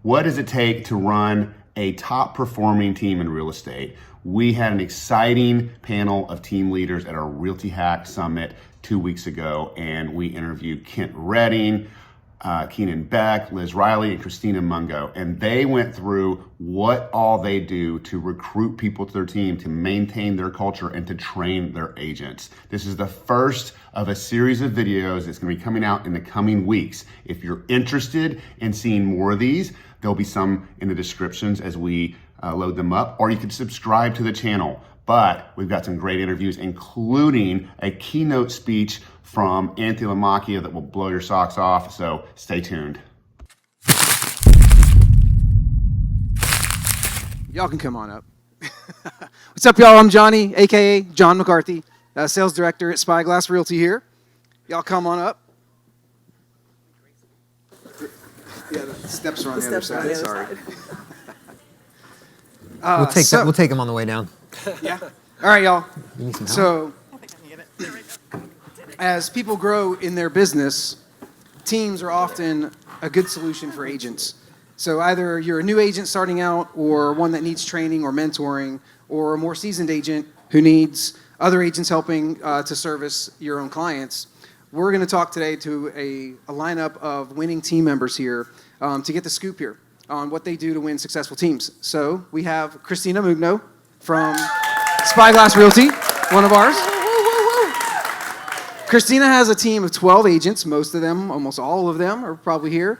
What does it take to run a top performing team in real estate? We had an exciting panel of team leaders at our RealtyHack Summit 2 weeks ago, and we interviewed Kent Redding, Kinan Beck, Liz Riley, and Christina Mungo. And they went through what all they do to recruit people to their team, to maintain their culture, and to train their agents. This is the first of a series of videos that's gonna be coming out in the coming weeks. If you're interested in seeing more of these, there'll be some in the descriptions as we load them up, or you can subscribe to the channel. But we've got some great interviews, including a keynote speech from Anthony Lamacchia that will blow your socks off, so stay tuned. Y'all can come on up. What's up, y'all? I'm Johnny, AKA John McCarthy, Sales Director at Spyglass Realty here. Y'all come on up. Yeah, the steps are on the other side, sorry. We'll take them on the way down. Yeah. All right, y'all. You need some help? So, as people grow in their business, teams are often a good solution for agents. So either you're a new agent starting out, or one that needs training or mentoring, or a more seasoned agent who needs other agents helping to service your own clients. We're going to talk today to a lineup of winning team members here to get the scoop here on what they do to win successful teams. So we have Christina Mungo from Spyglass Realty, one of ours. Christina has a team of 12 agents. Most of them, almost all of them, are probably here.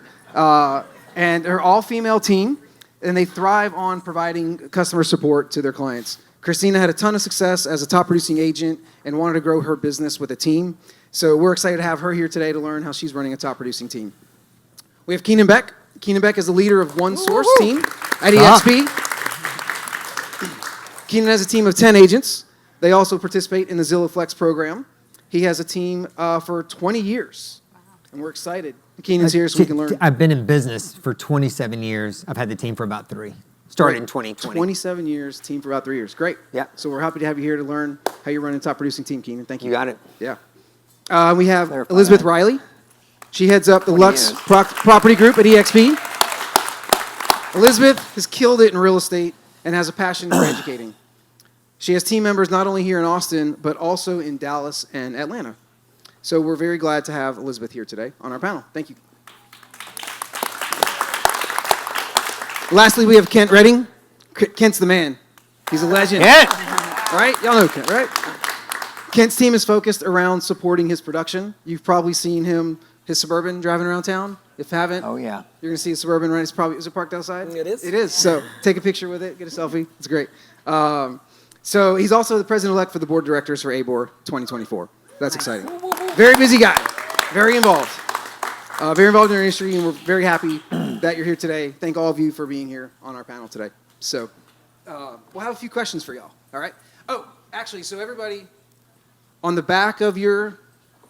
And they're all-female team, and they thrive on providing customer support to their clients. Christina had a ton of success as a top-producing agent and wanted to grow her business with a team. So we're excited to have her here today to learn how she's running a top-producing team. We have Kinan Beck. Kinan Beck is the leader of One Source team at EXP. Kinan has a team of 10 agents. They also participate in the Zillow Flex program. He has a team for 20 years, and we're excited. Kinan's here so we can learn. I've been in business for 27 years. I've had the team for about 3. Started in 2020. 27 years, team for about 3 years. Great. Yeah. So we're happy to have you here to learn how you're running a top-producing team, Kinan. Thank you. You got it. Yeah. We have Clarify Elizabeth that. Riley. She heads up the 20 Lux years. Property Group at EXP. Elizabeth has killed it in real estate and has a passion for educating. She has team members not only here in Austin, but also in Dallas and Atlanta. So we're very glad to have Elizabeth here today on our panel. Thank you. Lastly, we have Kent Redding. Kent's the man. He's a legend. Yeah. Right? Y'all know Kent, right? Kent's team is focused around supporting his production. You've probably seen his Suburban driving around town. If you haven't, Oh, yeah. you're going to see a Suburban, right? Is it parked outside? It is. It is. So take a picture with it, get a selfie. It's great. So he's also the president-elect for the board of directors for ABOR 2024. That's exciting. Very busy guy. Very involved. Very involved in our industry, and we're very happy that you're here today. Thank all of you for being here on our panel today. So we'll have a few questions for y'all, all right? Oh, actually, so everybody, on the back of your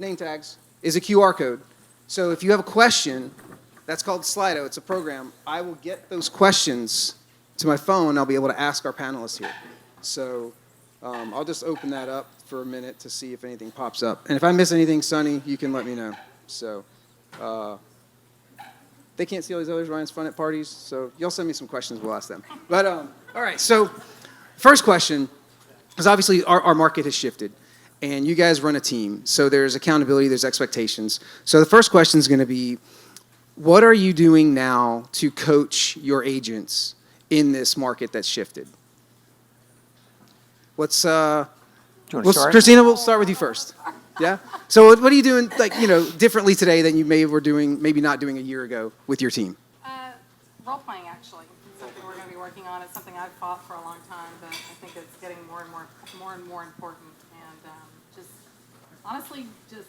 name tags is a QR code. So if you have a question, that's called Slido. It's a program. I will get those questions to my phone. I'll be able to ask our panelists here. So I'll just open that up for a minute to see if anything pops up. And if I miss anything, Sonny, you can let me know. So they can't see all these others. Ryan's fun at parties. So you'll send me some questions. We'll ask them. But all right. So first question is obviously our market has shifted. And you guys run a team. So there's accountability. There's expectations. So the first question is going to be, what are you doing now to coach your agents in this market that's shifted? Christina, we'll start with you first. Yeah? So what are you doing, differently today than you maybe not doing a year ago with your team? Role playing, actually. It's something we're going to be working on. It's something I've fought for a long time, but I think it's getting more and more important. And honestly, just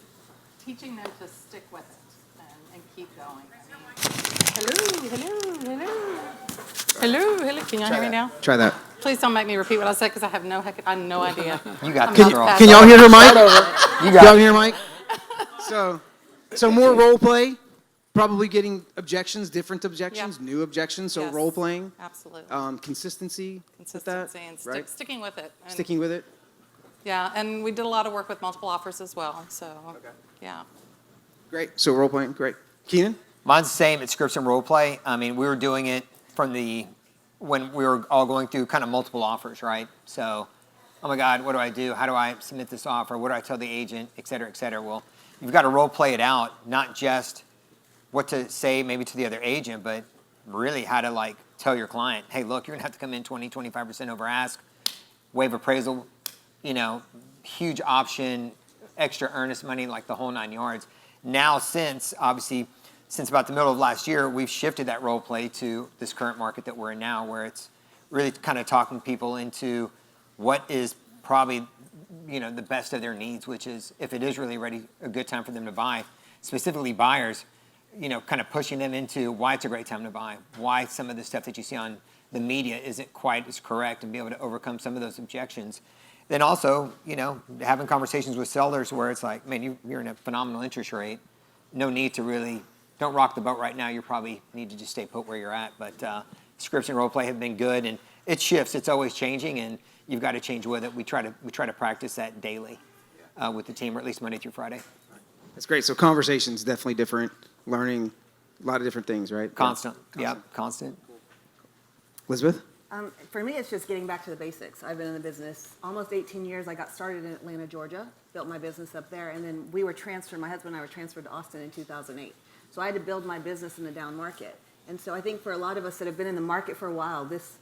teaching them to stick with it and keep going. Hello. Can y'all hear me now? Try that. Please don't make me repeat what I said because I have no idea. You got I'm this, not girl. fast. Can y'all hear her, Mike? You Y'all got it. hear Mike? So more role play, probably getting objections, different objections, Yeah. new objections. So Yes. role playing, Absolutely. consistency with Consistency that, and right? sticking with it. And, Sticking with it. Yeah, and we did a lot of work with multiple offers as well. So, Okay. yeah. Great. So role playing, great. Kinan? Mine's the same. It's scripts and role play. I mean, we were doing it when we were all going through kind of multiple offers, right? So, oh my God, what do I do? How do I submit this offer? What do I tell the agent, et cetera, et cetera? Well, you've got to role play it out, not just what to say maybe to the other agent, but really how to like tell your client, hey, look, you're gonna have to come in 20-25% over ask, waive appraisal, huge option, extra earnest money, like the whole 9 yards. Now, since about the middle of last year, we've shifted that role play to this current market that we're in now, where it's really kind of talking people into what is probably, the best of their needs, which is if it is really ready, a good time for them to buy, specifically buyers, kind of pushing them into why it's a great time to buy, why some of the stuff that you see on the media isn't quite as correct, and be able to overcome some of those objections. Then also, having conversations with sellers where it's like, man, you're in a phenomenal interest rate. No need to really, don't rock the boat right now. You probably need to just stay put where you're at. But scripts and role play have been good, and it shifts. It's always changing, and you've got to change with it. We try to practice that daily with the team, or at least Monday through Friday. That's great. So conversations definitely different. Learning a lot of different things, right? Constant. Yeah, constant. Elizabeth? For me, it's just getting back to the basics. I've been in the business almost 18 years. I got started in Atlanta, Georgia, built my business up there, and then we were transferred, my husband and I were transferred to Austin in 2008. So I had to build my business in the down market. And so I think for a lot of us that have been in the market for a while, this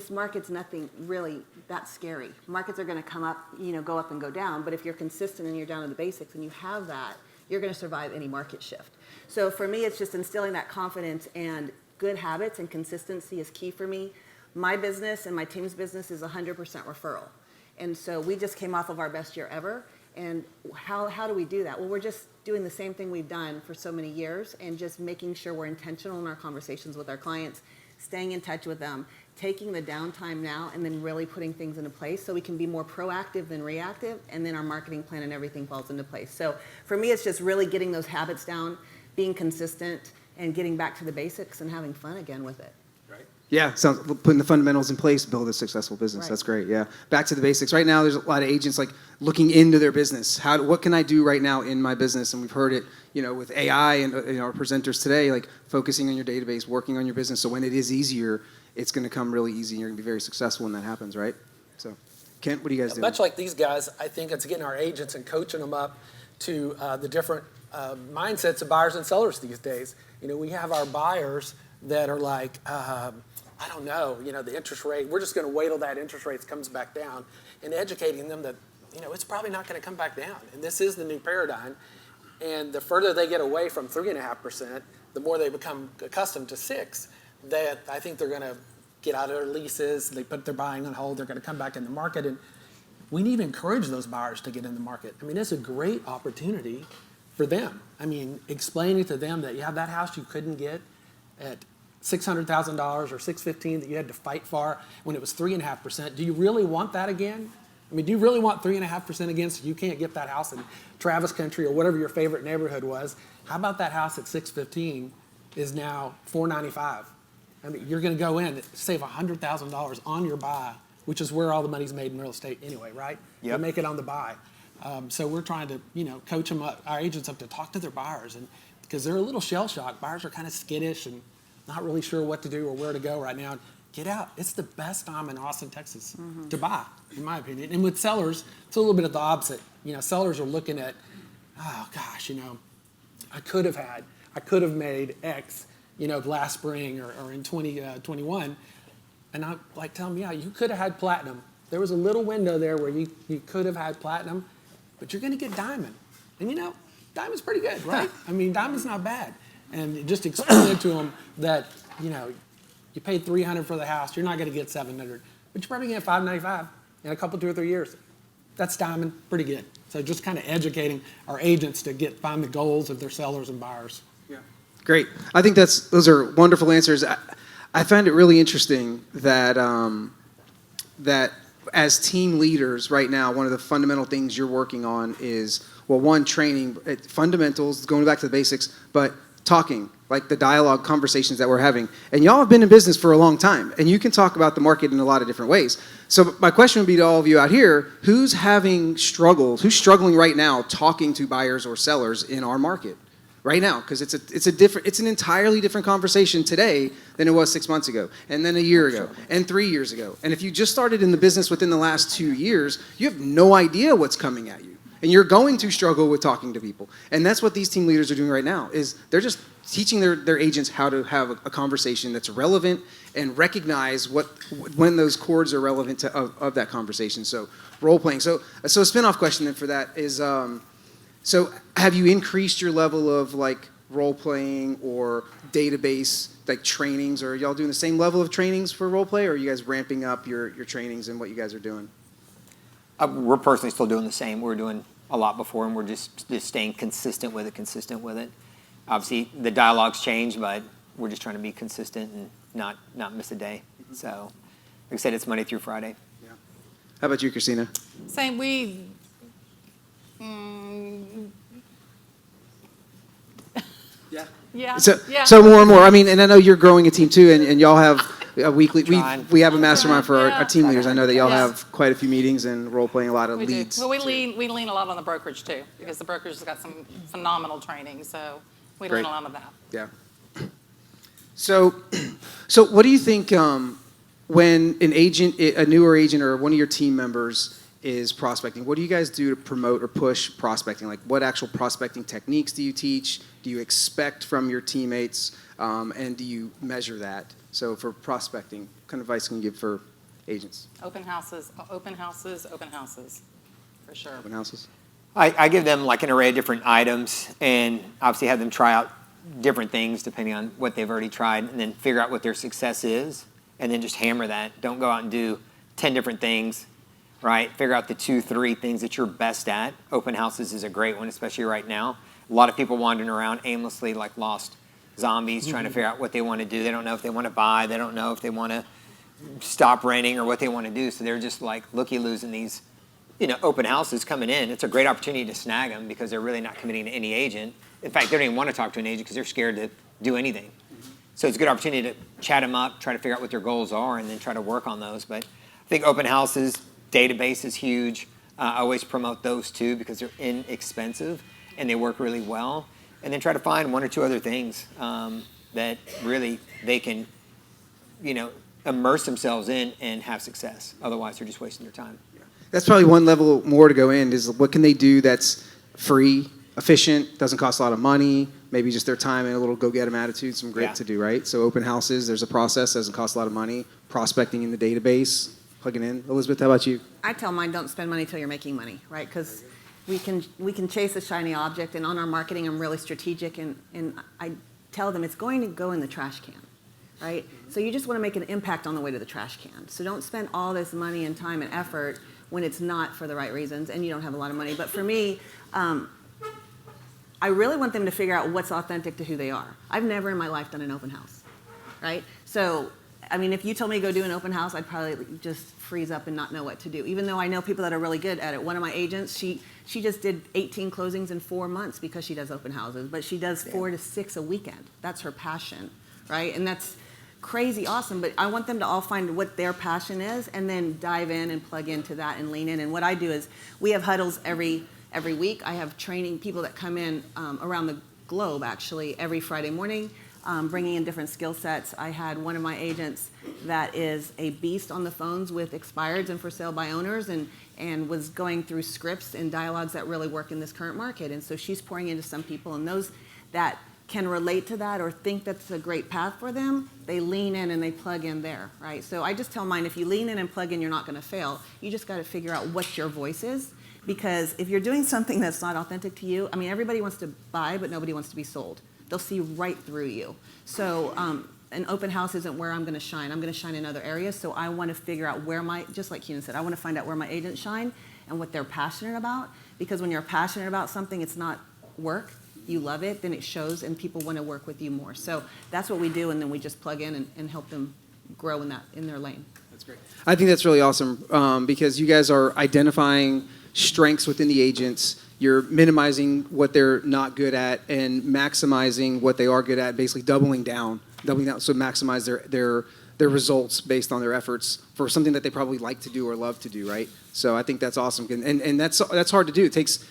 market's nothing really that scary. Markets are going to come up, go up and go down, but if you're consistent and you're down to the basics and you have that, you're going to survive any market shift. So for me, it's just instilling that confidence, and good habits and consistency is key for me. My business and my team's business is 100% referral. And so we just came off of our best year ever. And how do we do that? Well, we're just doing the same thing we've done for so many years, and just making sure we're intentional in our conversations with our clients, staying in touch with them, taking the downtime now, and then really putting things into place so we can be more proactive than reactive, and then our marketing plan and everything falls into place. So for me, it's just really getting those habits down, being consistent, and getting back to the basics and having fun again with it. Yeah, so putting the fundamentals in place, build a successful business. Right. That's great. Yeah, back to the basics. Right now, there's a lot of agents like looking into their business. What can I do right now in my business? And we've heard it, with AI and our presenters today, like focusing on your database, working on your business. So when it is easier, it's going to come really easy. And you're going to be very successful when that happens, right? So, Kent, what do you guys do? Much like these guys, I think it's getting our agents and coaching them up to the different mindsets of buyers and sellers these days. We have our buyers that are like, I don't know, the interest rate, we're just going to wait till that interest rate comes back down, and educating them that, it's probably not going to come back down. And this is the new paradigm. And the further they get away from 3.5%, the more they become accustomed to 6%, that I think they're going to get out of their leases, they put their buying on hold, they're going to come back in the market. And we need to encourage those buyers to get in the market. I mean, it's a great opportunity for them. I mean, explaining to them that you have that house you couldn't get at $600,000 or $615,000 that you had to fight for when it was 3.5%. Do you really want that again? I mean, do you really want 3.5% again so you can't get that house in Travis Country or whatever your favorite neighborhood was? How about that house at $615,000 is now $495,000? I mean, you're going to go in, save $100,000 on your buy, which is where all the money's made in real estate anyway, right? Yep. You make it on the buy. So we're trying to, coach them up, our agents up to talk to their buyers, and because they're a little shell-shocked. Buyers are kind of skittish and not really sure what to do or where to go right now. Get out. It's the best time in Austin, Texas to buy, in my opinion. And with sellers, it's a little bit of the opposite. Sellers are looking at, oh gosh, I could have made X, last spring or in 2021. And I'm like, tell them, yeah, you could have had platinum. There was a little window there where you could have had platinum, but you're going to get diamond. And diamond's pretty good, right? I mean, diamond's not bad. And just explain it to them that, you paid $300 for the house, you're not going to get $700, but you're probably going to get $595 in a couple, 2 or 3 years. That's diamond, pretty good. So just kind of educating our agents to find the goals of their sellers and buyers. Yeah. Great. I think those are wonderful answers. I find it really interesting that that as team leaders right now, one of the fundamental things you're working on is, well, one, training, fundamentals, going back to the basics, but talking, like the dialogue conversations that we're having. And y'all have been in business for a long time, and you can talk about the market in a lot of different ways. So my question would be to all of you out here, who's having struggles, who's struggling right now talking to buyers or sellers in our market? right now, because it's an entirely different conversation today than it was 6 months ago, and then a year ago, and 3 years ago. And if you just started in the business within the last 2 years, you have no idea what's coming at you. And you're going to struggle with talking to people. And that's what these team leaders are doing right now, is they're just teaching their agents how to have a conversation that's relevant and recognize when those chords are relevant of that conversation. So role playing. So a spin-off question then for that is, so have you increased your level of like role playing or database like trainings, or are y'all doing the same level of trainings for role play, or are you guys ramping up your trainings and what you guys are doing? We're personally still doing the same. We're doing a lot before, and we're just staying consistent with it. Obviously, the dialogues change, but we're just trying to be consistent and not miss a day. So, like I said, it's Monday through Friday. Yeah. How about you, Christina? Same. Yeah. Yeah. So more and more. I mean, and I know you're growing a team too, and y'all have a weekly. We have a mastermind for our team leaders. I know that y'all have quite a few meetings and role playing a lot of We leads. do. Well, we lean a lot on the brokerage too, because the brokerage has got some phenomenal training. So we Great. lean a lot on that. Yeah. So what do you think when a newer agent or one of your team members is prospecting? What do you guys do to promote or push prospecting? Like, what actual prospecting techniques do you teach? Do you expect from your teammates? And do you measure that? So for prospecting, what kind of advice can you give for agents? Open houses, for sure. Open houses? I give them like an array of different items, and obviously have them try out different things depending on what they've already tried, and then figure out what their success is, and then just hammer that. Don't go out and do 10 different things, right? Figure out the 2-3 things that you're best at. Open houses is a great one, especially right now. A lot of people wandering around aimlessly like lost zombies trying to figure out what they want to do. They don't know if they want to buy. They don't know if they want to stop renting or what they want to do. So they're just like looky-loos in these, open houses coming in. It's a great opportunity to snag them because they're really not committing to any agent. In fact, they don't even want to talk to an agent because they're scared to do anything. So it's a good opportunity to chat them up, try to figure out what their goals are, and then try to work on those. But I think open houses, database is huge. I always promote those too because they're inexpensive and they work really well. And then try to find 1 or 2 other things that really they can, immerse themselves in and have success. Otherwise, they're just wasting their time. That's probably one level more to go in, is what can they do that's free, efficient, doesn't cost a lot of money, maybe just their time and a little go-get-em attitude, some great to do, right? So open houses, there's a process, doesn't cost a lot of money. Prospecting in the database, plugging in. Elizabeth, how about you? I tell mine, don't spend money till you're making money, right? Because we can chase a shiny object, and on our marketing, I'm really strategic, and I tell them it's going to go in the trash can, right? So you just want to make an impact on the way to the trash can. So don't spend all this money and time and effort when it's not for the right reasons and you don't have a lot of money. But for me, I really want them to figure out what's authentic to who they are. I've never in my life done an open house, right? So, I mean, if you told me to go do an open house, I'd probably just freeze up and not know what to do, even though I know people that are really good at it. One of my agents, she just did 18 closings in 4 months because she does open houses, but she does 4 to 6 a weekend. That's her passion, right? And that's crazy awesome, but I want them to all find what their passion is and then dive in and plug into that and lean in. And what I do is we have huddles every week. I have training people that come in around the globe, actually, every Friday morning, bringing in different skill sets. I had one of my agents that is a beast on the phones with expireds and for sale by owners, and was going through scripts and dialogues that really work in this current market. And so she's pouring into some people, and those that can relate to that or think that's a great path for them, they lean in and they plug in there, right? So I just tell mine, if you lean in and plug in, you're not going to fail. You just got to figure out what your voice is, because if you're doing something that's not authentic to you, I mean, everybody wants to buy, but nobody wants to be sold. They'll see right through you. So an open house isn't where I'm going to shine. I'm going to shine in other areas. So I want to figure out where just like Kinan said, I want to find out where my agents shine and what they're passionate about. Because when you're passionate about something, it's not work. You love it, then it shows, and people want to work with you more. So that's what we do, and then we just plug in and help them grow in their lane. That's great. I think that's really awesome because you guys are identifying strengths within the agents. You're minimizing what they're not good at and maximizing what they are good at, basically doubling down, so maximize their results based on their efforts for something that they probably like to do or love to do, right? So I think that's awesome, and that's hard to do. It takes,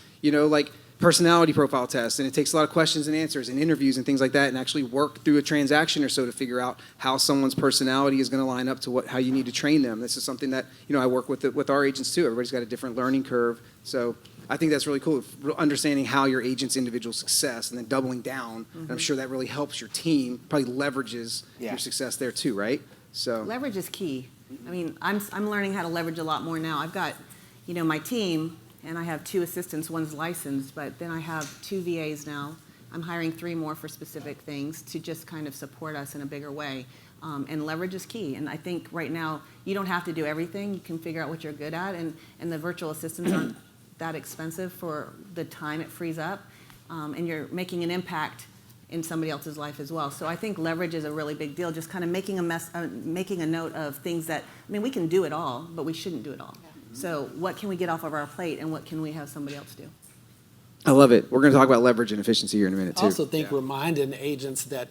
personality profile test, and it takes a lot of questions and answers and interviews and things like that, and actually work through a transaction or so to figure out how someone's personality is going to line up to how you need to train them. This is something that I work with our agents too. Everybody's got a different learning curve, so I think that's really cool. Understanding how your agent's individual success and then doubling down. And I'm sure that really helps your team. Probably leverages your success there too, right? So leverage is key. I mean, I'm learning how to leverage a lot more now. I've got, my team. And I have 2 assistants, one's licensed, but then I have 2 VAs now. I'm hiring 3 more for specific things to just kind of support us in a bigger way. And leverage is key. And I think right now, you don't have to do everything. You can figure out what you're good at. And the virtual assistants aren't that expensive for the time it frees up. And you're making an impact in somebody else's life as well. So I think leverage is a really big deal. Just kind of making a note of things that, we can do it all, but we shouldn't do it all. So what can we get off of our plate, and what can we have somebody else do? I love it. We're going to talk about leverage and efficiency here in a minute, too. I also think reminding agents that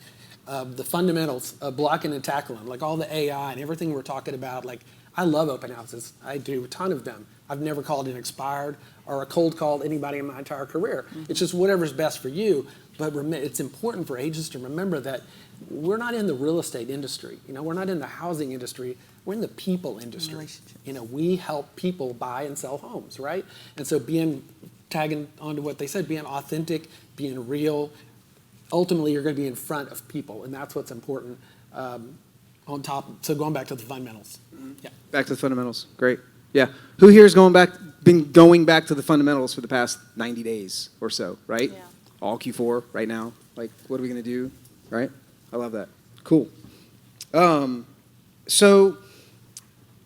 the fundamentals of blocking and tackling, like all the AI and everything we're talking about, like I love open houses. I do a ton of them. I've never called an expired or a cold called anybody in my entire career. It's just whatever's best for you. But it's important for agents to remember that we're not in the real estate industry. We're not in the housing industry. We're in the people industry. We help people buy and sell homes, right? And so tagging onto what they said, being authentic, being real, ultimately you're going to be in front of people, and that's what's important on top. So going back to the fundamentals. Yeah. Back to the fundamentals. Great. Yeah. Who here has been going back to the fundamentals for the past 90 days or so, right? Yeah. All Q4 right now. Like, what are we going to do, right? I love that. Cool. So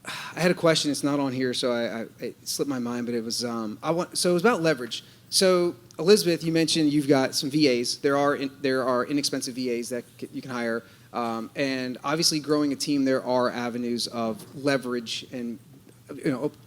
I had a question. It's not on here, so it slipped my mind. But it was so it was about leverage. So Elizabeth, you mentioned you've got some VAs. There are inexpensive VAs that you can hire, and obviously growing a team, there are avenues of leverage and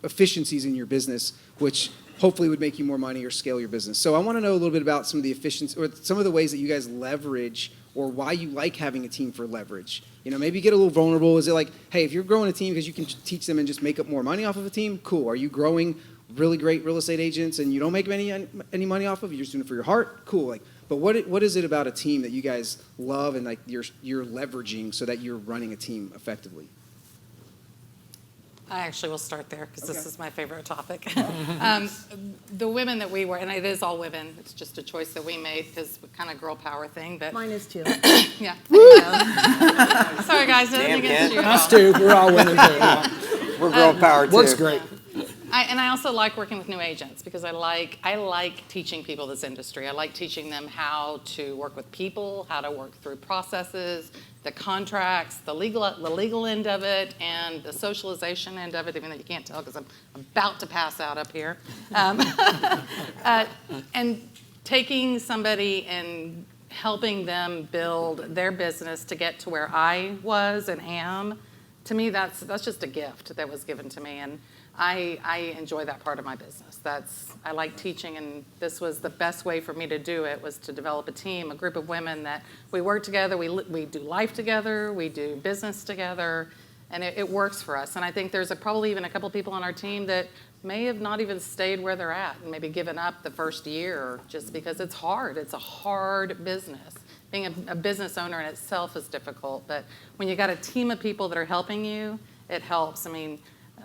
efficiencies in your business, which hopefully would make you more money or scale your business. So I want to know a little bit about some of the efficiency or some of the ways that you guys leverage, or why you like having a team for leverage. Maybe get a little vulnerable. Is it like, hey, if you're growing a team because you can teach them and just make up more money off of a team, cool. Are you growing really great real estate agents and you don't make any money off of it? You're just doing it for your heart? Cool. But what is it about a team that you guys love and you're leveraging so that you're running a team effectively? I actually will start there because this is my favorite topic. The women that we were, and it is all women, it's just a choice that we made because we kind of girl power thing. But Mine is too. Yeah. Sorry, guys. Nothing against you. Us too. We're all women too. We're girl power too. Works great. I also like working with new agents because I like teaching people this industry. I like teaching them how to work with people, how to work through processes, the contracts, the legal end of it, and the socialization end of it, even though you can't tell because I'm about to pass out up here. And taking somebody and helping them build their business to get to where I was and am, to me, that's just a gift that was given to me. And I enjoy that part of my business. I like teaching, and this was the best way for me to do it, was to develop a team, a group of women that we work together, we do life together, we do business together, and it works for us. And I think there's probably even a couple people on our team that may have not even stayed where they're at and maybe given up the first year just because it's hard. It's a hard business. Being a business owner in itself is difficult, but when you got a team of people that are helping you, it helps.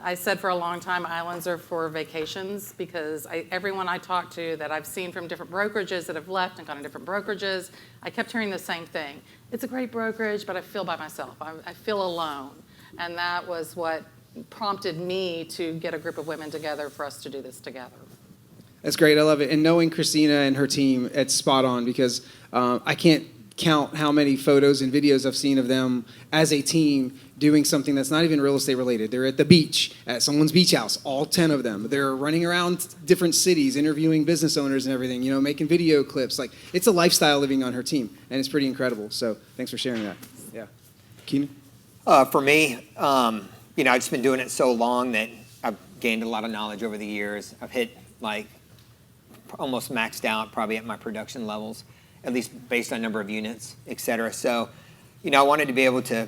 I said for a long time, islands are for vacations because everyone I talk to that I've seen from different brokerages that have left and gone to different brokerages, I kept hearing the same thing. It's a great brokerage, but I feel by myself. I feel alone. And that was what prompted me to get a group of women together for us to do this together. That's great. I love it. And knowing Christina and her team, it's spot on because I can't count how many photos and videos I've seen of them as a team doing something that's not even real estate related. They're at the beach, at someone's beach house, all 10 of them. They're running around different cities, interviewing business owners and everything, making video clips. Like, it's a lifestyle living on her team, and it's pretty incredible. So thanks for sharing that. Yeah. Kinan? For me, I've just been doing it so long that I've gained a lot of knowledge over the years. I've hit almost maxed out probably at my production levels, at least based on number of units, et cetera. So, I wanted to be able to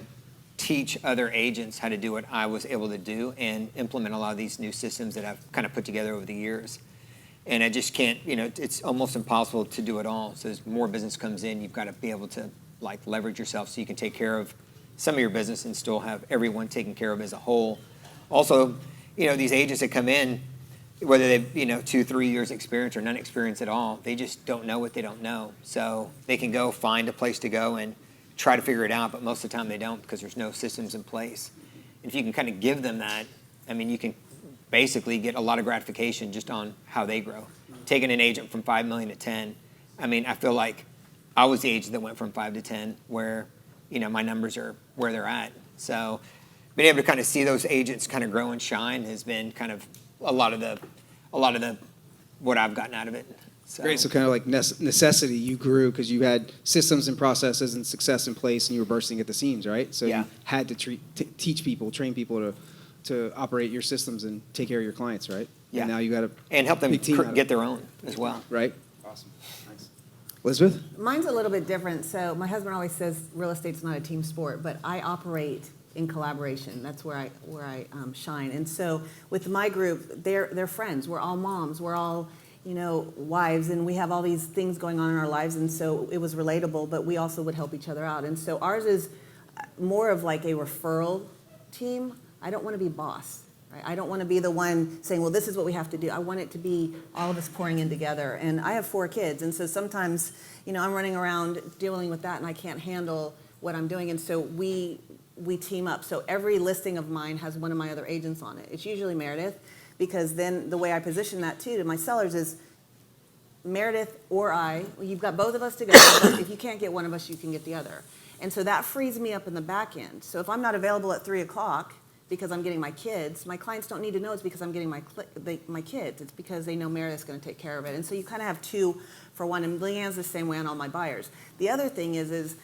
teach other agents how to do what I was able to do and implement a lot of these new systems that I've kind of put together over the years. And I just can't, it's almost impossible to do it all. So as more business comes in, you've got to be able to like leverage yourself so you can take care of some of your business and still have everyone taken care of as a whole. Also, these agents that come in, whether they've 2-3 years experience or none experience at all, they just don't know what they don't know. So they can go find a place to go and try to figure it out, but most of the time they don't because there's no systems in place. And if you can kind of give them that, you can basically get a lot of gratification just on how they grow. Taking an agent from 5 million to 10, I feel like I was the agent that went from 5 to 10 where, my numbers are where they're at. So being able to kind of see those agents kind of grow and shine has been kind of a lot of the what I've gotten out of it. So. Great. So kind of like necessity, you grew because you had systems and processes and success in place, and you were bursting at the seams, right? So you had to teach people, train people to operate your systems and take care of your clients, right? Yeah. And now you got and help them get their own as well. Right. Awesome. Nice. Elizabeth? Mine's a little bit different. So my husband always says real estate's not a team sport, but I operate in collaboration. That's where I shine. And so with my group, they're friends. We're all moms. We're all wives, and we have all these things going on in our lives. And so it was relatable, but we also would help each other out. And so ours is more of like a referral team. I don't want to be boss. Right? I don't want to be the one saying, well, this is what we have to do. I want it to be all of us pouring in together. And I have 4 kids, and so sometimes I'm running around dealing with that, and I can't handle what I'm doing. And so we team up. So every listing of mine has one of my other agents on it. It's usually Meredith, because then the way I position that too to my sellers is Meredith or I. You've got both of us together, but if you can't get one of us, you can get the other. And so that frees me up in the back end. So if I'm not available at 3 o'clock because I'm getting my kids, my clients don't need to know it's because I'm getting my kids. It's because they know Meredith's going to take care of it. And so you kind of have 2 for 1. And Leanne's the same way on all my buyers. The other thing is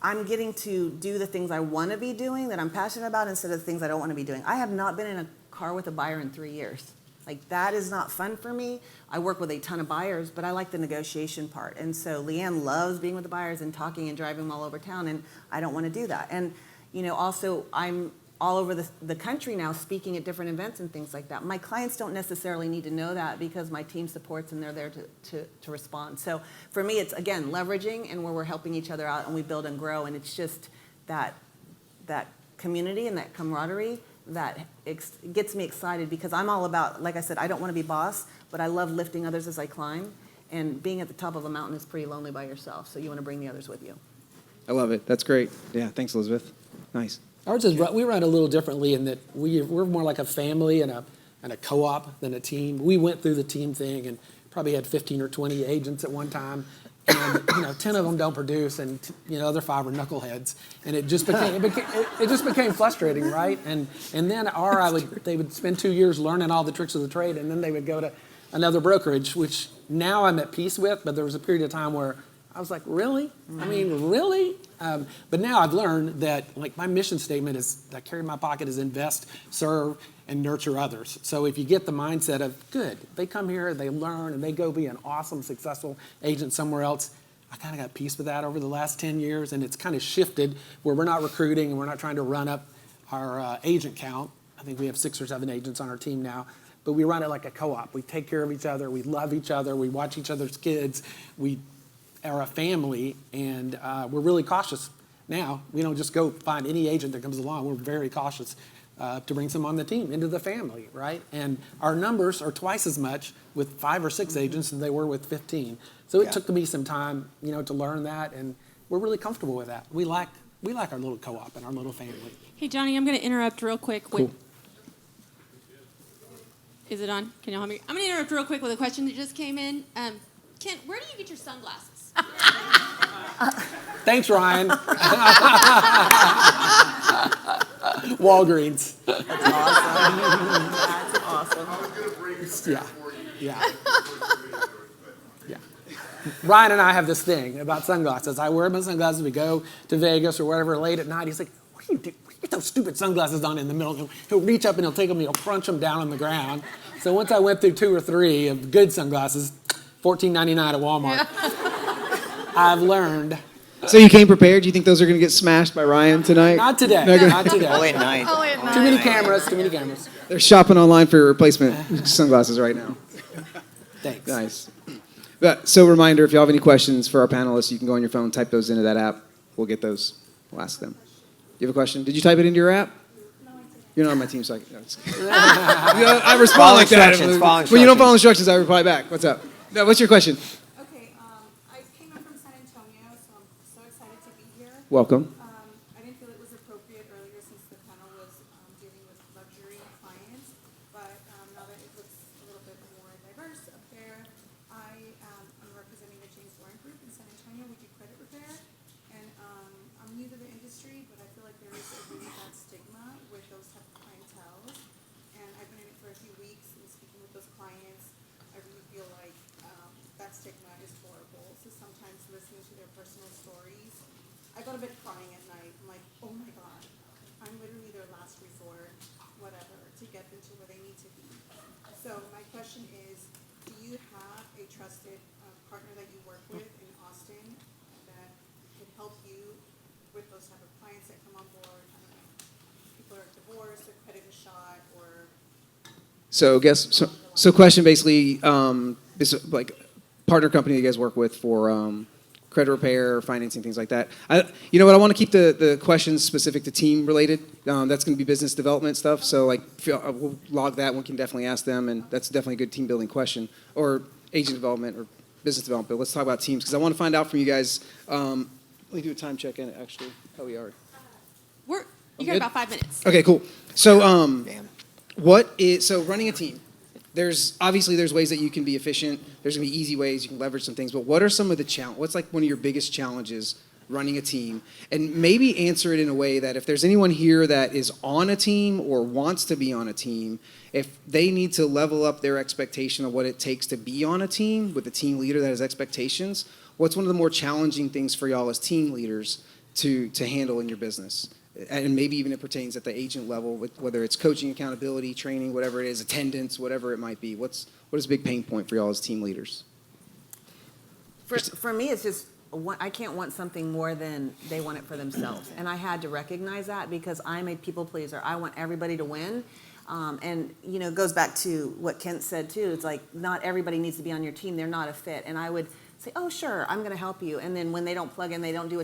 I'm getting to do the things I want to be doing that I'm passionate about instead of the things I don't want to be doing. I have not been in a car with a buyer in 3 years. Like, that is not fun for me. I work with a ton of buyers, but I like the negotiation part. And so Leanne loves being with the buyers and talking and driving them all over town, and I don't want to do that. And, also I'm all over the country now speaking at different events and things like that. My clients don't necessarily need to know that because my team supports and they're there to respond. So for me, it's, again, leveraging and where we're helping each other out and we build and grow. And it's just that community and that camaraderie that gets me excited because I'm all about, like I said, I don't want to be boss, but I love lifting others as I climb. And being at the top of a mountain is pretty lonely by yourself. So you want to bring the others with you. I love it. That's great. Yeah, thanks, Elizabeth. Nice. Ours is, we run a little differently in that we're more like a family and a co-op than a team. We went through the team thing and probably had 15 or 20 agents at one time. And 10 of them don't produce, and the other 5 are knuckleheads, and it just became frustrating, right? And then they would spend 2 years learning all the tricks of the trade, and then they would go to another brokerage, which now I'm at peace with. But there was a period of time where I was like, really? I mean, really? But now I've learned that, like, my mission statement is that I carry in my pocket is invest, serve, and nurture others. So if you get the mindset of, good, they come here, they learn, and they go be an awesome, successful agent somewhere else, I kind of got peace with that over the last 10 years, and it's kind of shifted where we're not recruiting and we're not trying to run up our agent count. I think we have 6 or 7 agents on our team now, but we run it like a co-op. We take care of each other, we love each other, we watch each other's kids, we are a family, and we're really cautious now. We don't just go find any agent that comes along. We're very cautious to bring someone on the team into the family, right? And our numbers are twice as much with 5 or 6 agents than they were with 15. So it took me some time, to learn that, and we're really comfortable with that. We like our little co-op and our little family. Hey, Johnny, I'm going to interrupt real quick. Cool. Is it on? Can you help me? I'm going to interrupt real quick with a question that just came in. Kent, where do you get your sunglasses? Thanks, Ryan. Walgreens. That's awesome. That's awesome. Yeah. Ryan and I have this thing about sunglasses. I wear my sunglasses. We go to Vegas or wherever late at night. He's like, what do you do? Get those stupid sunglasses on in the middle. He'll reach up and he'll take them and he'll crunch them down on the ground. So once I went through 2 or 3 of good sunglasses, $14.99 at Walmart, I've learned. So you came prepared? Do you think those are going to get smashed by Ryan tonight? Not today. Not today. Only at night. Too many cameras. They're shopping online for replacement sunglasses right now. Thanks. Nice. So reminder, if you have any questions for our panelists, you can go on your phone, type those into that app. We'll get those. We'll ask them. You have a question? Did you type it into your app? You're not on my team, so I respond like that. When you don't follow instructions, I reply back. What's up? No, what's your question? Okay, I came up from San Antonio, so I'm so excited to be here. Welcome. I didn't feel it was appropriate earlier since the panel was dealing with luxury clients, but now that it looks a little bit more diverse up there, I'm representing the James Warren Group in San Antonio. We do credit repair, and I'm new to the industry, but I feel like there is a really bad stigma with those type of clientele, and I've been in it for a few weeks and speaking with those clients. I really feel like that stigma is horrible. So sometimes listening to their personal stories, I got a bit crying at night. I'm like, oh my God, I'm literally their last resort, whatever, to get them to where they need to be. So my question is, do you have a trusted partner that you work with in Austin that can help you with those type of clients that come on board? I don't know, people are divorced, their credit is shot, or... So question basically, is like partner company you guys work with for credit repair, financing, things like that. You know what? I want to keep the questions specific to team related. That's going to be business development stuff. So like, we'll log that. We can definitely ask them, and that's definitely a good team building question, or agent development or business development. But let's talk about teams because I want to find out from you guys. Let me do a time check in actually. Oh, we are. You got about 5 minutes. Okay, cool. So so running a team? There's ways that you can be efficient. There's gonna be easy ways you can leverage some things. But what are some of the what's like one of your biggest challenges running a team? And maybe answer it in a way that if there's anyone here that is on a team or wants to be on a team, if they need to level up their expectation of what it takes to be on a team with a team leader that has expectations, what's one of the more challenging things for y'all as team leaders to handle in your business? And maybe even it pertains at the agent level, whether it's coaching, accountability, training, whatever it is, attendance, whatever it might be. What is a big pain point for y'all as team leaders? For me, it's just, I can't want something more than they want it for themselves. And I had to recognize that because I'm a people pleaser. I want everybody to win. And, you know, it goes back to what Kent said, too. It's like, not everybody needs to be on your team. They're not a fit. And I would say, oh, sure, I'm going to help you. And then when they don't plug in, they don't do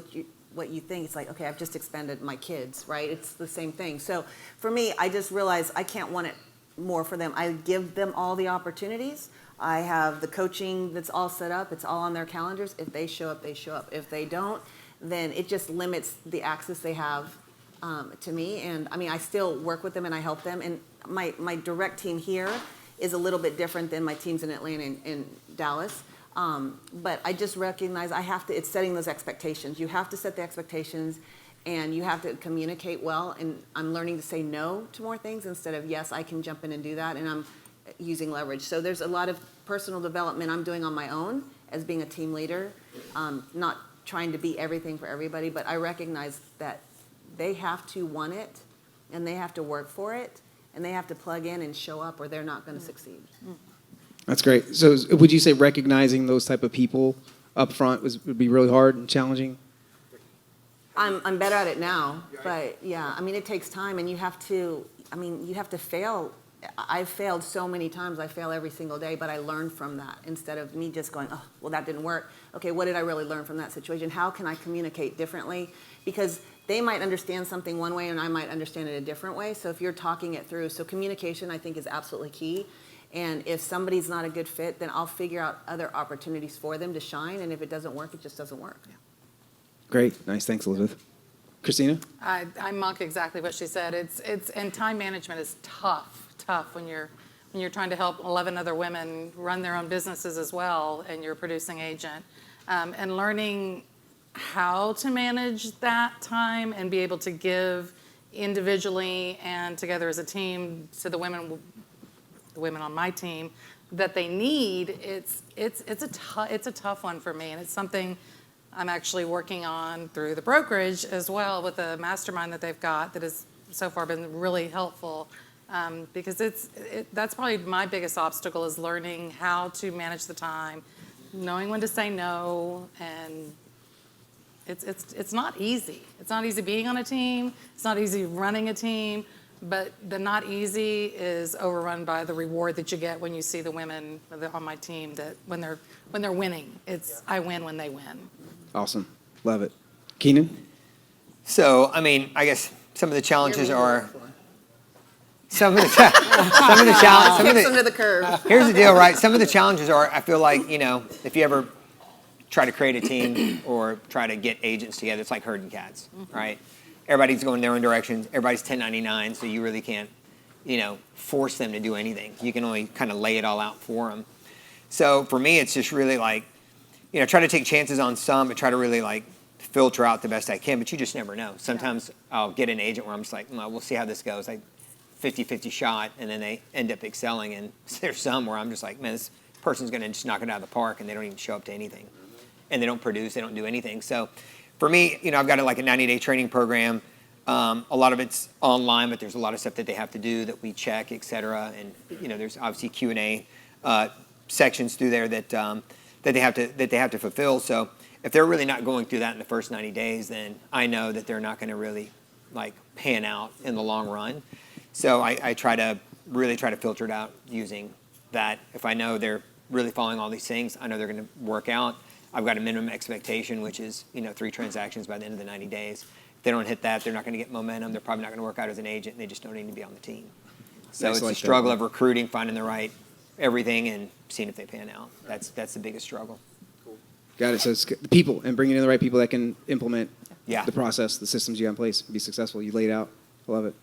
what you think, it's like, okay, I've just expended my kids, right? It's the same thing. So for me, I just realized I can't want it more for them. I give them all the opportunities. I have the coaching that's all set up. It's all on their calendars. If they show up, they show up. If they don't, then it just limits the access they have to me. And I mean, I still work with them and I help them. And my direct team here is a little bit different than my teams in Atlanta and Dallas. But I just recognize it's setting those expectations. You have to set the expectations and you have to communicate well. And I'm learning to say no to more things instead of, yes, I can jump in and do that. And I'm using leverage. So there's a lot of personal development I'm doing on my own as being a team leader, not trying to be everything for everybody, but I recognize that they have to want it and they have to work for it and they have to plug in and show up or they're not going to succeed. That's great. So would you say recognizing those type of people up front would be really hard and challenging? I'm better at it now, but yeah, I mean, it takes time and you have to fail. I've failed so many times. I fail every single day, but I learn from that instead of me just going, oh, well, that didn't work. Okay, what did I really learn from that situation? How can I communicate differently? Because they might understand something one way and I might understand it a different way. So if you're talking it through, so communication I think is absolutely key. And if somebody's not a good fit, then I'll figure out other opportunities for them to shine. And if it doesn't work, it just doesn't work. Yeah. Great. Nice. Thanks, Elizabeth. Christina? I mock exactly what she said. And time management is tough when you're trying to help 11 other women run their own businesses as well, and you're a producing agent. And learning how to manage that time and be able to give individually and together as a team to the women on my team that they need, it's a tough one for me, and it's something I'm actually working on through the brokerage as well with the mastermind that they've got that has so far been really helpful, because that's probably my biggest obstacle is learning how to manage the time, knowing when to say no, and it's not easy. It's not easy being on a team. It's not easy running a team. But the not easy is overrun by the reward that you get when you see the women on my team that when they're winning. It's I win when they win. Awesome. Love it. Kinan? So, I mean, I guess some of the challenges are some of the challenges. Kicks them to the curb. Here's the deal, right? Some of the challenges are, I feel like, if you ever try to create a team or try to get agents together, it's like herding cats, right? Everybody's going their own directions. Everybody's 1099, so you really can't, force them to do anything. You can only kind of lay it all out for them. So for me, it's just really like, try to take chances on some, but try to really like filter out the best I can, but you just never know. Sometimes I'll get an agent where I'm just like, well, we'll see how this goes. Like 50-50 shot, and then they end up excelling. And there's some where I'm just like, man, this person's going to just knock it out of the park, and they don't even show up to anything. And they don't produce, they don't do anything. So for me, I've got like a 90-day training program. A lot of it's online, but there's a lot of stuff that they have to do that we check, et cetera. And, there's obviously Q&A sections through there that they have to fulfill. So if they're really not going through that in the first 90 days, then I know that they're not going to really like pan out in the long run. So I try to filter it out using that. If I know they're really following all these things, I know they're going to work out. I've got a minimum expectation, which is 3 transactions by the end of the 90 days. If they don't hit that, they're not going to get momentum. They're probably not going to work out as an agent, and they just don't need to be on the team. So it's a struggle of recruiting, finding the right everything, and seeing if they pan out. That's the biggest struggle. Got it. So it's the people and bringing in the right people that can implement Yeah. the process, the systems you have in place, be successful. You laid out. I love it.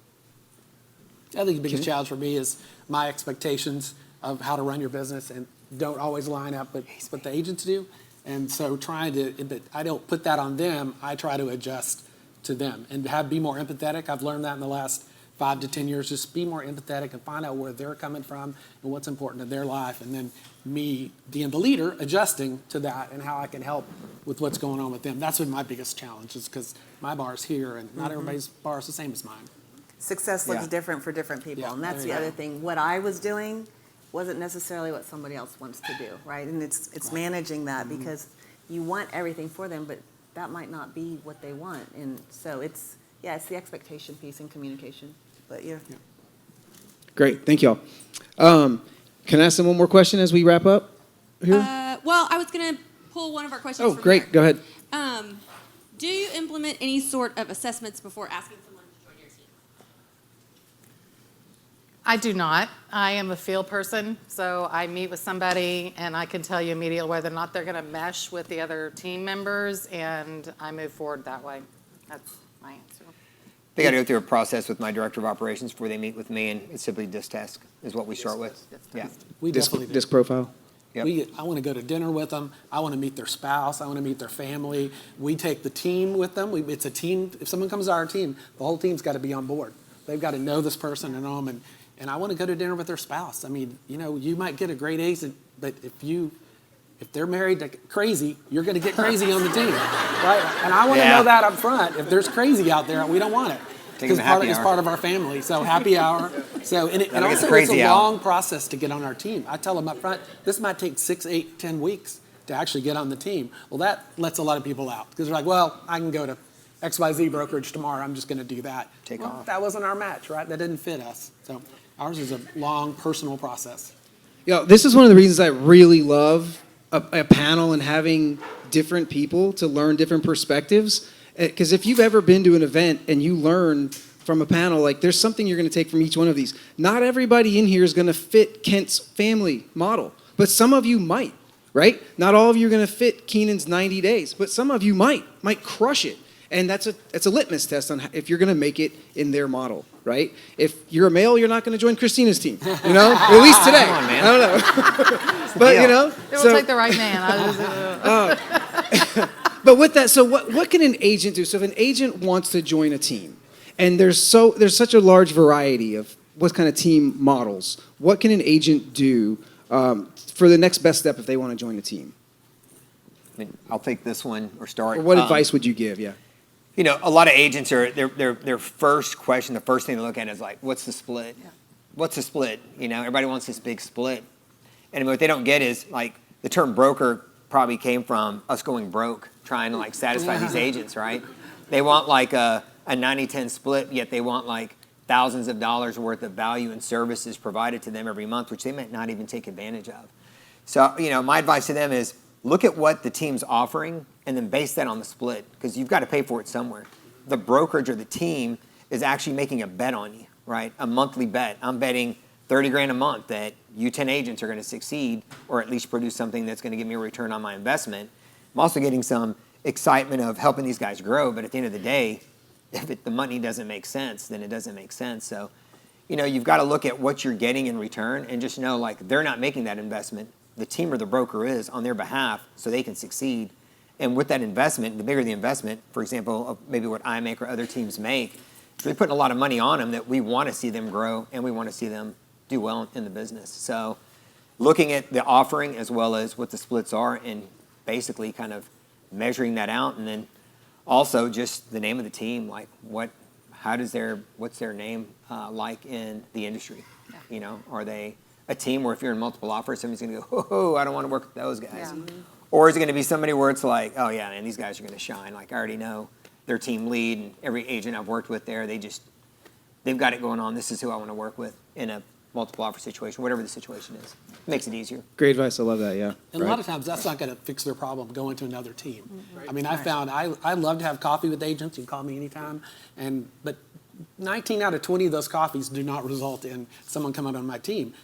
I think the biggest challenge for me is my expectations of how to run your business and don't always line up with what the agents do. And so but I don't put that on them. I try to adjust to them and be more empathetic. I've learned that in the last 5 to 10 years. Just be more empathetic and find out where they're coming from and what's important in their life. And then me, being the leader, adjusting to that and how I can help with what's going on with them. That's been my biggest challenge, is because my bar's here and not everybody's bar is the same as mine. Success looks Yeah. different for different people, Yeah, and that's there the you other go. thing. What I was doing wasn't necessarily what somebody else wants to do, right? And it's managing that, because you want everything for them, but that might not be what they want. And so it's the expectation piece and communication. But Great. Thank y'all. Can I ask them one more question as we wrap up here? Well, I was going to pull one of our questions. Oh, from great. here. Go ahead. Do you implement any sort of assessments before asking someone to join your team? I do not. I am a field person, so I meet with somebody and I can tell you immediately whether or not they're going to mesh with the other team members, and I move forward that way. That's my answer. They got to go through a process with my director of operations before they meet with me, and it's simply disc test is what we start with. Yeah. We definitely do. Disc profile. Yep. I want to go to dinner with them. I want to meet their spouse. I want to meet their family. We take the team with them. It's a team. If someone comes to our team, the whole team's got to be on board. They've got to know this person and know them. And I want to go to dinner with their spouse. I mean, you might get a great agent, but if they're married to crazy, you're going to get crazy on the team, right? And I want to know that up front. If there's crazy out there, we don't want it. Take them to happy It's hour. part of our family. So happy hour. So and Gotta get also the crazy it's a out. long process to get on our team. I tell them up front, this might take 6, 8, 10 weeks to actually get on the team. Well, that lets a lot of people out, because they're like, well, I can go to XYZ brokerage tomorrow. I'm just going to do that. Take off. That wasn't our match, right? That didn't fit us. So ours is a long, personal process. This is one of the reasons I really love a panel and having different people to learn different perspectives. Because if you've ever been to an event and you learn from a panel, like there's something you're going to take from each one of these. Not everybody in here is going to fit Kent's family model, but some of you might, right? Not all of you are going to fit Kinan's 90 days, but some of you might crush it. And that's a litmus test on if you're going to make it in their model, right? If you're a male, you're not going to join Christina's team, at least today. Come on, man. I don't know. But, It will take the right man. But with that, so what can an agent do? So if an agent wants to join a team, and there's such a large variety of what kind of team models, what can an agent do for the next best step if they want to join a team? I mean, I'll take this one or start. Or what advice would you give? Yeah. A lot of agents are their first question, the first thing they look at is like, what's the split? Yeah. What's the split? Everybody wants this big split. And what they don't get is like the term broker probably came from us going broke, trying to satisfy these agents, right? They want like a 90-10 split, yet they want like thousands of dollars worth of value and services provided to them every month, which they might not even take advantage of. So, my advice to them is look at what the team's offering and then base that on the split, because you've got to pay for it somewhere. The brokerage or the team is actually making a bet on you, right? A monthly bet. I'm betting 30 grand a month that you 10 agents are going to succeed or at least produce something that's going to give me a return on my investment. I'm also getting some excitement of helping these guys grow, but at the end of the day, if the money doesn't make sense, then it doesn't make sense. So, you've got to look at what you're getting in return and just know, like, they're not making that investment. The team or the broker is on their behalf so they can succeed. And with that investment, the bigger the investment, for example, of maybe what I make or other teams make, we're putting a lot of money on them that we want to see them grow and we want to see them do well in the business. So looking at the offering as well as what the splits are and basically kind of measuring that out, and then also just the name of the team, like what's their name like in the industry? Yeah. Are they a team where if you're in multiple offers, somebody's going to go, oh, I don't want to work with those guys. Yeah. Mm-hmm. Or is it going to be somebody where it's like, oh yeah, man, these guys are going to shine. Like I already know their team lead and every agent I've worked with there, they've got it going on. This is who I want to work with in a multiple offer situation, whatever the situation is. It makes it easier. Great advice. I love that. Yeah. And a lot of times that's not going to fix their problem going to another team. Mm-hmm. I mean, I found I love to have coffee with agents. You can call me anytime. But 19 out of 20 of those coffees do not result in someone coming on my team.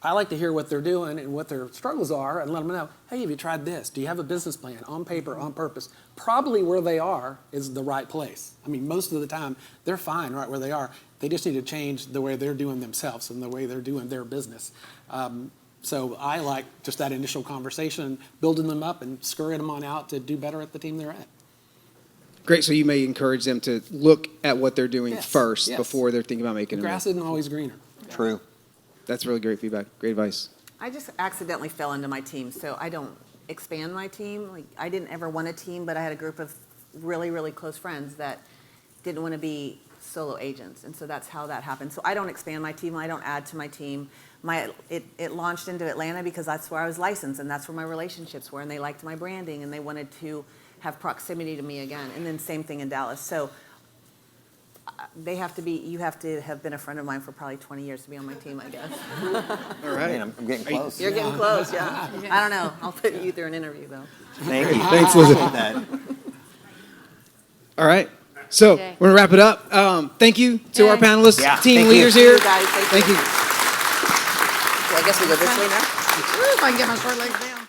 I like to hear what they're doing and what their struggles are and let them know, hey, have you tried this? Do you have a business plan on paper, on purpose? Probably where they are is the right place. I mean, most of the time, they're fine right where they are. They just need to change the way they're doing themselves and the way they're doing their business. So I like just that initial conversation, building them up and scurrying them on out to do better at the team they're at. Great. So you may encourage them to look at what they're doing first before they're thinking about making a move. Grass isn't always greener. True. That's really great feedback. Great advice. I just accidentally fell into my team, so I don't expand my team. Like I didn't ever want a team, but I had a group of really, really close friends that didn't want to be solo agents, and so that's how that happened. So I don't expand my team. I don't add to my team. It launched into Atlanta because that's where I was licensed, and that's where my relationships were, and they liked my branding, and they wanted to have proximity to me again. And then same thing in Dallas. So you have to have been a friend of mine for probably 20 years to be on my team, I guess. All right. Man, I'm getting close. You're getting close, yeah. I don't know. I'll put you through an interview, though. Thank you. Thanks, Lizzie. That. All right. So we're going to wrap it up. Thank you to our panelists, team leaders here. Thank you, guys. Thank you. So I guess we go this way now? If I can get my short legs down.